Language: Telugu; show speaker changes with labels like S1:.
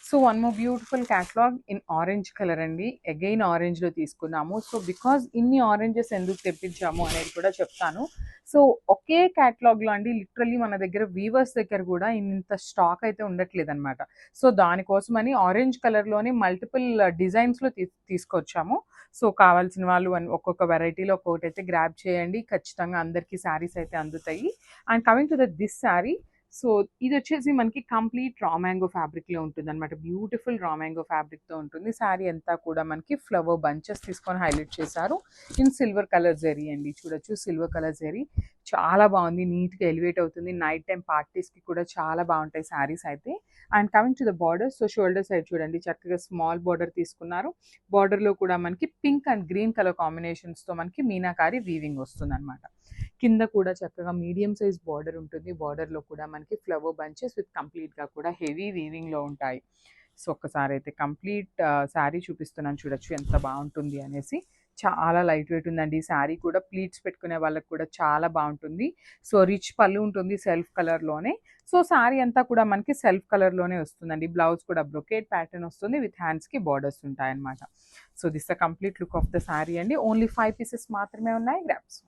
S1: So one more beautiful catalogue in orange colour అండి. అగైన్ ఆరెంజ్లో తీసుకున్నాము. సో బికాజ్ ఇన్ని ఆరెంజెస్ ఎందుకు తెప్పించాము అనేది కూడా చెప్తాను. సో ఒకే క్యాటలాగ్లో అండి లిటరల్లీ మన దగ్గర వీవర్స్ దగ్గర కూడా ఇంత స్టాక్ అయితే ఉండట్లేదు అనమాట. సో దానికోసమని ఆరెంజ్ కలర్లోనే మల్టిపుల్ డిజైన్స్లో తీసుకొచ్చాము. సో కావాల్సిన వాళ్ళు ఒక్కొక్క వెరైటీలో ఒక్కొక్కటి అయితే గ్రాబ్ చేయండి. ఖచ్చితంగా అందరికీ శారీస్ అయితే అందుతాయి. And coming to this sari, so ఇది వచ్చేసి మనకి కంప్లీట్ రా మ్యాంగో ఫ్యాబ్రిక్లో ఉంటుంది అనమాట. బ్యూటిఫుల్ రా మ్యాంగో ఫ్యాబ్రిక్తో ఉంటుంది. శారీ అంతా కూడా మనకి ఫ్లవర్ బంచెస్ తీసుకొని హైలైట్ చేశారు. ఇన్ సిల్వర్ కలర్ జరీ అండి, చూడొచ్చు సిల్వర్ కలర్ జరీ చాలా బాగుంది. నీట్గా ఎలివేట్ అవుతుంది. నైట్ టైం పార్టీస్కి కూడా చాలా బాగుంటాయి శారీస్ అయితే. And coming to the border, so shoulder side చూడండి చక్కగా స్మాల్ బార్డర్ తీసుకున్నారు. బార్డర్లో కూడా మనకి పింక్ అండ్ గ్రీన్ కలర్ కాంబినేషన్స్తో మనకి మీనాకారి వీవింగ్ వస్తుంది అనమాట. కింద కూడా చక్కగా మీడియం సైజ్ బార్డర్ ఉంటుంది. బార్డర్లో కూడా మనకి ఫ్లవర్ బంచెస్ విత్ కంప్లీట్గా కూడా హెవీ వీవింగ్లో ఉంటాయి. సో ఒక్కసారి అయితే కంప్లీట్ శారీ చూపిస్తున్నాను, చూడొచ్చు ఎంత బాగుంటుంది అనేసి. చాలా లైట్ వెయిట్ ఉందండి. ఈ శారీ కూడా ప్లీట్స్ పెట్టుకునే వాళ్ళకి కూడా చాలా బాగుంటుంది. సో రిచ్ పళ్ళు ఉంటుంది సెల్ఫ్ కలర్లోనే. సో శారీ అంతా కూడా మనకి సెల్ఫ్ కలర్లోనే వస్తుందండి. బ్లౌజ్ కూడా బ్రొకేట్ ప్యాటర్న్ వస్తుంది విత్ హ్యాండ్స్కి బార్డర్స్ ఉంటాయన్నమాట. So this the complete look of the sari అండి. ఓన్లీ 5 పీసెస్ మాత్రమే ఉన్నాయి. గ్రాప్స్.